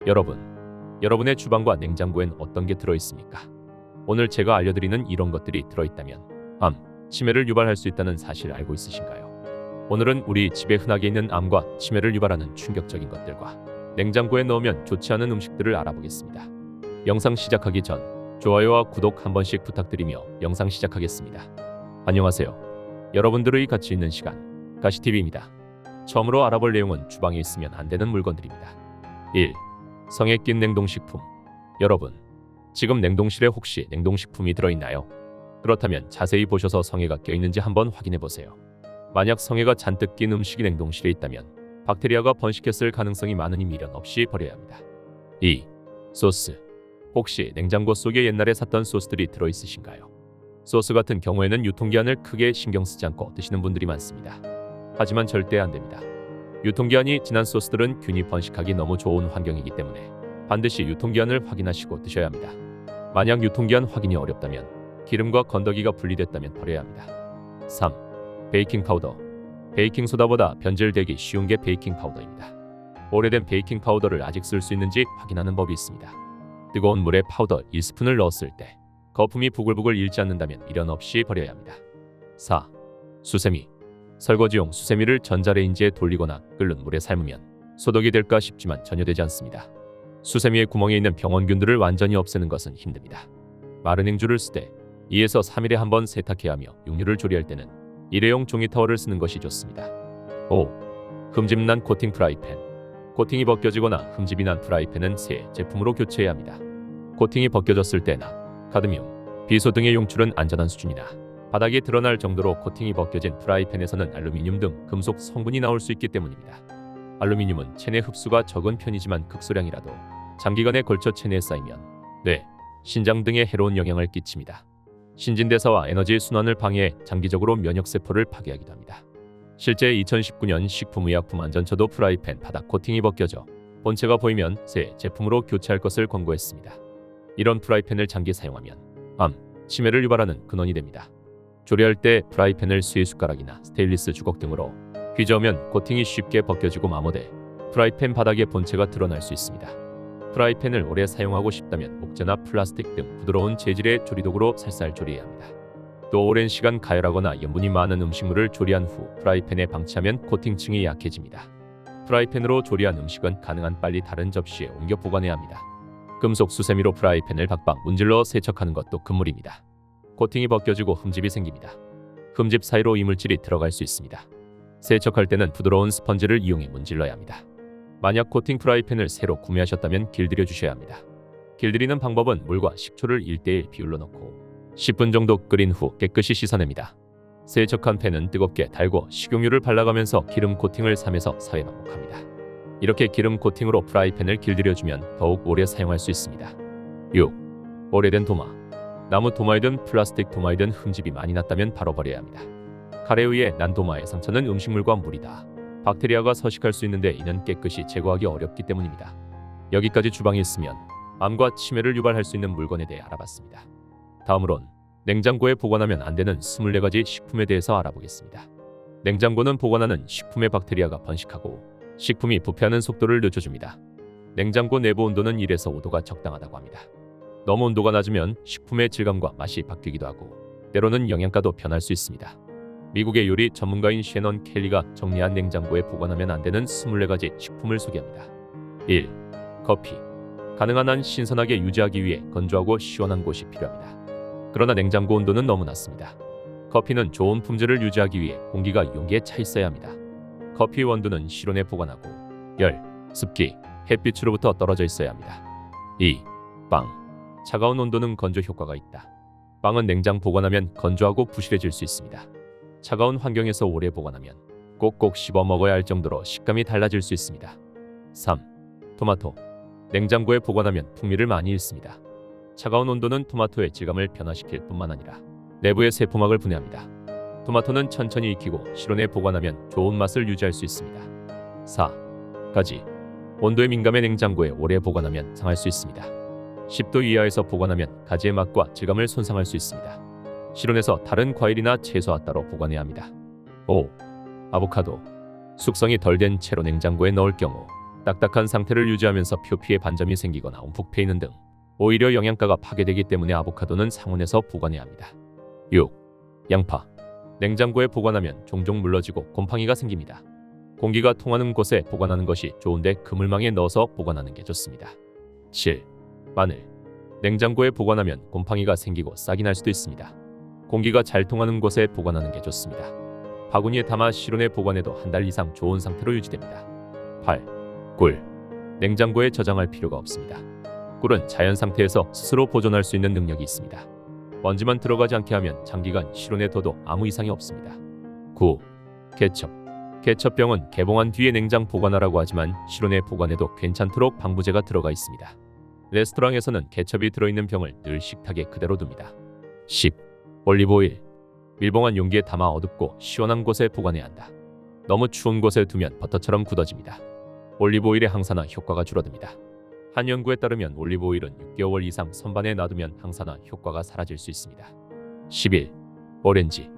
여러분의 주방과 냉장고엔 어떤 게 들어있습니까? 오늘 제가 알려드리는 이런 것들이 들어있다면 암, 치매를 유발할 수 있다는 사실 알고 있으신가요? 오늘은 우리 집에 흔하게 있는 암과 치매를 유발하는 충격적인 것들과 냉장고에 넣으면 좋지 않은 음식들을 알아보겠습니다. 영상 시작하기 전 좋아요와 구독 한 번씩 부탁드리며 영상 시작하겠습니다. 안녕하세요. 여러분들의 가치 있는 시간 가시TV입니다. 처음으로 알아볼 내용은 주방에 있으면 안 되는 물건들입니다. 1. 성에 낀 냉동식품. 여러분, 지금 냉동실에 혹시 냉동식품이 들어있나요? 그렇다면 자세히 보셔서 성에가 껴있는지 한번 확인해보세요. 만약 성에가 잔뜩 낀 음식이 냉동실에 있다면 박테리아가 번식했을 가능성이 많으니 미련 없이 버려야 합니다. 2. 소스. 혹시 냉장고 속에 옛날에 샀던 소스들이 들어있으신가요? 소스 같은 경우에는 유통기한을 크게 신경 쓰지 않고 드시는 분들이 많습니다. 하지만 절대 안 됩니다. 유통기한이 지난 소스들은 균이 번식하기 너무 좋은 환경이기 때문에 반드시 유통기한을 확인하시고 드셔야 합니다. 만약 유통기한 확인이 어렵다면 기름과 건더기가 분리됐다면 버려야 합니다. 3. 베이킹 파우더. 베이킹 소다보다 변질되기 쉬운 게 베이킹 파우더입니다. 오래된 베이킹 파우더를 아직 쓸 수 있는지 확인하는 법이 있습니다. 뜨거운 물에 파우더 1스푼을 넣었을 때 거품이 부글부글 일지 않는다면 미련 없이 버려야 합니다. 4. 수세미. 설거지용 수세미를 전자레인지에 돌리거나 끓는 물에 삶으면 소독이 될까 싶지만 전혀 되지 않습니다. 수세미의 구멍에 있는 병원균들을 완전히 없애는 것은 힘듭니다. 마른 행주를 쓰되 2에서 3일에 한 번 세탁해야 하며 육류를 조리할 때는 일회용 종이 타월을 쓰는 것이 좋습니다. 5. 흠집난 코팅 프라이팬. 코팅이 벗겨지거나 흠집이 난 프라이팬은 새 제품으로 교체해야 합니다. 코팅이 벗겨졌을 때나 카드뮴, 비소 등의 용출은 안전한 수준이나 바닥이 드러날 정도로 코팅이 벗겨진 프라이팬에서는 알루미늄 등 금속 성분이 나올 수 있기 때문입니다. 알루미늄은 체내 흡수가 적은 편이지만 극소량이라도 장기간에 걸쳐 체내에 쌓이면 뇌, 신장 등에 해로운 영향을 끼칩니다. 신진대사와 에너지 순환을 방해해 장기적으로 면역세포를 파괴하기도 합니다. 실제 2019년 식품의약품안전처도 프라이팬 바닥 코팅이 벗겨져 본체가 보이면 새 제품으로 교체할 것을 권고했습니다. 이런 프라이팬을 장기 사용하면 암, 치매를 유발하는 근원이 됩니다. 조리할 때 프라이팬을 쇠숟가락이나 스테인리스 주걱 등으로 휘저으면 코팅이 쉽게 벗겨지고 마모돼 프라이팬 바닥의 본체가 드러날 수 있습니다. 프라이팬을 오래 사용하고 싶다면 목재나 플라스틱 등 부드러운 재질의 조리도구로 살살 조리해야 합니다. 또 오랜 시간 가열하거나 염분이 많은 음식물을 조리한 후 프라이팬에 방치하면 코팅층이 약해집니다. 프라이팬으로 조리한 음식은 가능한 빨리 다른 접시에 옮겨 보관해야 합니다. 금속 수세미로 프라이팬을 박박 문질러 세척하는 것도 금물입니다. 코팅이 벗겨지고 흠집이 생깁니다. 흠집 사이로 이물질이 들어갈 수 있습니다. 세척할 때는 부드러운 스펀지를 이용해 문질러야 합니다. 만약 코팅 프라이팬을 새로 구매하셨다면 길들여 주셔야 합니다. 길들이는 방법은 물과 식초를 1:1 비율로 넣고 10분 정도 끓인 후 깨끗이 씻어냅니다. 세척한 팬은 뜨겁게 달고 식용유를 발라가면서 기름 코팅을 3에서 4회 반복합니다. 이렇게 기름 코팅으로 프라이팬을 길들여주면 더욱 오래 사용할 수 있습니다. 6. 오래된 도마. 나무 도마이든 플라스틱 도마이든 흠집이 많이 났다면 바로 버려야 합니다. 칼에 의해 난 도마의 상처는 음식물과 물이다. 박테리아가 서식할 수 있는데 이는 깨끗이 제거하기 어렵기 때문입니다. 여기까지 주방에 있으면 암과 치매를 유발할 수 있는 물건에 대해 알아봤습니다. 다음으론 냉장고에 보관하면 안 되는 24가지 식품에 대해서 알아보겠습니다. 냉장고는 보관하는 식품에 박테리아가 번식하고 식품이 부패하는 속도를 늦춰줍니다. 냉장고 내부 온도는 1에서 5도가 적당하다고 합니다. 너무 온도가 낮으면 식품의 질감과 맛이 바뀌기도 하고 때로는 영양가도 변할 수 있습니다. 미국의 요리 전문가인 셰넌 켈리가 정리한 냉장고에 보관하면 안 되는 24가지 식품을 소개합니다. 1. 커피. 가능한 한 신선하게 유지하기 위해 건조하고 시원한 곳이 필요합니다. 그러나 냉장고 온도는 너무 낮습니다. 커피는 좋은 품질을 유지하기 위해 공기가 용기에 차 있어야 합니다. 커피 원두는 실온에 보관하고 열, 습기, 햇빛으로부터 떨어져 있어야 합니다. 2. 빵. 차가운 온도는 건조 효과가 있다. 빵은 냉장 보관하면 건조하고 부실해질 수 있습니다. 차가운 환경에서 오래 보관하면 꼭꼭 씹어 먹어야 할 정도로 식감이 달라질 수 있습니다. 3. 토마토. 냉장고에 보관하면 풍미를 많이 잃습니다. 차가운 온도는 토마토의 질감을 변화시킬 뿐만 아니라 내부의 세포막을 분해합니다. 토마토는 천천히 익히고 실온에 보관하면 좋은 맛을 유지할 수 있습니다. 4. 가지. 온도에 민감해 냉장고에 오래 보관하면 상할 수 있습니다. 10도 이하에서 보관하면 가지의 맛과 질감을 손상할 수 있습니다. 실온에서 다른 과일이나 채소와 따로 보관해야 합니다. 5. 아보카도. 숙성이 덜 된 채로 냉장고에 넣을 경우 딱딱한 상태를 유지하면서 표피에 반점이 생기거나 움푹 패이는 등 오히려 영양가가 파괴되기 때문에 아보카도는 상온에서 보관해야 합니다. 6. 양파. 냉장고에 보관하면 종종 물러지고 곰팡이가 생깁니다. 공기가 통하는 곳에 보관하는 것이 좋은데 그물망에 넣어서 보관하는 게 좋습니다. 7. 마늘. 냉장고에 보관하면 곰팡이가 생기고 싹이 날 수도 있습니다. 공기가 잘 통하는 곳에 보관하는 게 좋습니다. 바구니에 담아 실온에 보관해도 한 달 이상 좋은 상태로 유지됩니다. 8. 꿀. 냉장고에 저장할 필요가 없습니다. 꿀은 자연 상태에서 스스로 보존할 수 있는 능력이 있습니다. 먼지만 들어가지 않게 하면 장기간 실온에 둬도 아무 이상이 없습니다. 9. 케첩. 케첩병은 개봉한 뒤에 냉장 보관하라고 하지만 실온에 보관해도 괜찮도록 방부제가 들어가 있습니다. 레스토랑에서는 케첩이 들어있는 병을 늘 식탁에 그대로 둡니다. 10. 올리브오일. 밀봉한 용기에 담아 어둡고 시원한 곳에 보관해야 한다. 너무 추운 곳에 두면 버터처럼 굳어집니다. 올리브오일의 항산화 효과가 줄어듭니다. 한 연구에 따르면 올리브오일은 6개월 이상 선반에 놔두면 항산화 효과가 사라질 수 있습니다. 11. 오렌지.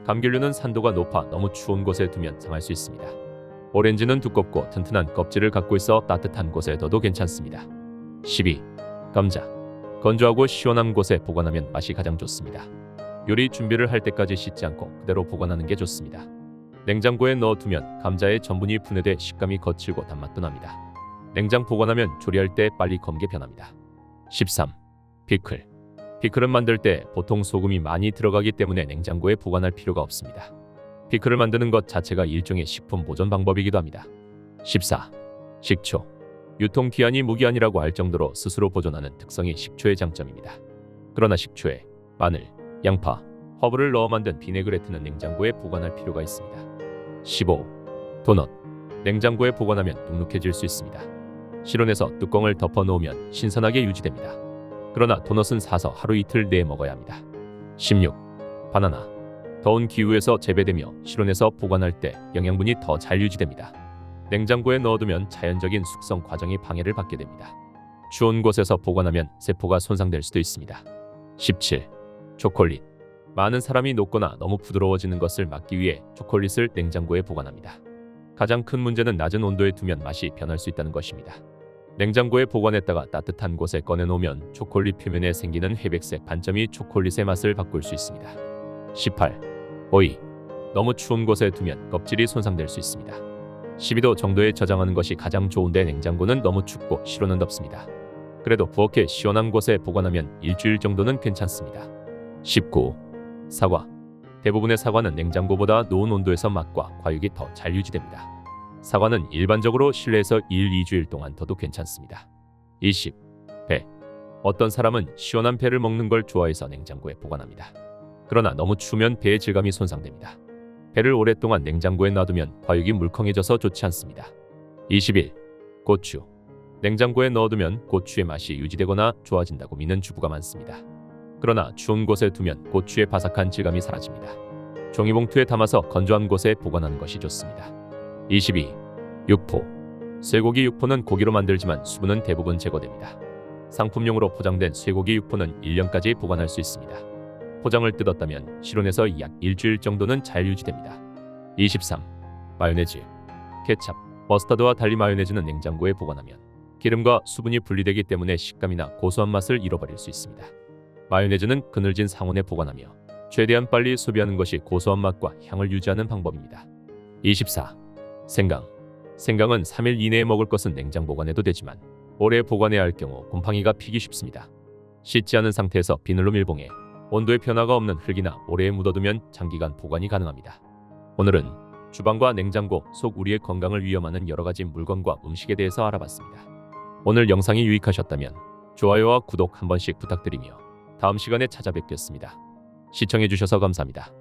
감귤류는 산도가 높아 너무 추운 곳에 두면 상할 수 있습니다. 오렌지는 두껍고 튼튼한 껍질을 갖고 있어 따뜻한 곳에 둬도 괜찮습니다. 12. 감자. 건조하고 시원한 곳에 보관하면 맛이 가장 좋습니다. 요리 준비를 할 때까지 씻지 않고 그대로 보관하는 게 좋습니다. 냉장고에 넣어두면 감자의 전분이 분해돼 식감이 거칠고 단맛도 납니다. 냉장 보관하면 조리할 때 빨리 검게 변합니다. 13. 피클. 피클은 만들 때 보통 소금이 많이 들어가기 때문에 냉장고에 보관할 필요가 없습니다. 피클을 만드는 것 자체가 일종의 식품 보존 방법이기도 합니다. 14. 식초. 유통기한이 무기한이라고 할 정도로 스스로 보존하는 특성이 식초의 장점입니다. 그러나 식초에 마늘, 양파, 허브를 넣어 만든 비네그레트는 냉장고에 보관할 필요가 있습니다. 15. 도넛. 냉장고에 보관하면 눅눅해질 수 있습니다. 실온에서 뚜껑을 덮어 놓으면 신선하게 유지됩니다. 그러나 도넛은 사서 하루 이틀 내에 먹어야 합니다. 16. 바나나. 더운 기후에서 재배되며 실온에서 보관할 때 영양분이 더 잘 유지됩니다. 냉장고에 넣어두면 자연적인 숙성 과정이 방해를 받게 됩니다. 추운 곳에서 보관하면 세포가 손상될 수도 있습니다. 17. 초콜릿. 많은 사람이 녹거나 너무 부드러워지는 것을 막기 위해 초콜릿을 냉장고에 보관합니다. 가장 큰 문제는 낮은 온도에 두면 맛이 변할 수 있다는 것입니다. 냉장고에 보관했다가 따뜻한 곳에 꺼내놓으면 초콜릿 표면에 생기는 회백색 반점이 초콜릿의 맛을 바꿀 수 있습니다. 18. 오이. 너무 추운 곳에 두면 껍질이 손상될 수 있습니다. 12도 정도에 저장하는 것이 가장 좋은데 냉장고는 너무 춥고 실온은 덥습니다. 그래도 부엌에 시원한 곳에 보관하면 일주일 정도는 괜찮습니다. 19. 사과. 대부분의 사과는 냉장고보다 높은 온도에서 맛과 과육이 더 잘 유지됩니다. 사과는 일반적으로 실내에서 1-2주일 동안 둬도 괜찮습니다. 20. 배. 어떤 사람은 시원한 배를 먹는 걸 좋아해서 냉장고에 보관합니다. 그러나 너무 추우면 배의 질감이 손상됩니다. 배를 오랫동안 냉장고에 놔두면 과육이 물컹해져서 좋지 않습니다. 21. 고추. 냉장고에 넣어두면 고추의 맛이 유지되거나 좋아진다고 믿는 주부가 많습니다. 그러나 추운 곳에 두면 고추의 바삭한 질감이 사라집니다. 종이봉투에 담아서 건조한 곳에 보관하는 것이 좋습니다. 22. 육포. 쇠고기 육포는 고기로 만들지만 수분은 대부분 제거됩니다. 상품용으로 포장된 쇠고기 육포는 1년까지 보관할 수 있습니다. 포장을 뜯었다면 실온에서 약 일주일 정도는 잘 유지됩니다. 23. 마요네즈. 케찹, 머스타드와 달리 마요네즈는 냉장고에 보관하면 기름과 수분이 분리되기 때문에 식감이나 고소한 맛을 잃어버릴 수 있습니다. 마요네즈는 그늘진 상온에 보관하며 최대한 빨리 소비하는 것이 고소한 맛과 향을 유지하는 방법입니다. 24. 생강. 생강은 3일 이내에 먹을 것은 냉장 보관해도 되지만 오래 보관해야 할 경우 곰팡이가 피기 쉽습니다. 씻지 않은 상태에서 비늘로 밀봉해 온도의 변화가 없는 흙이나 모래에 묻어두면 장기간 보관이 가능합니다. 오늘은 주방과 냉장고 속 우리의 건강을 위험하는 여러가지 물건과 음식에 대해서 알아봤습니다. 오늘 영상이 유익하셨다면 좋아요와 구독 한 번씩 부탁드리며 다음 시간에 찾아뵙겠습니다. 시청해주셔서 감사합니다.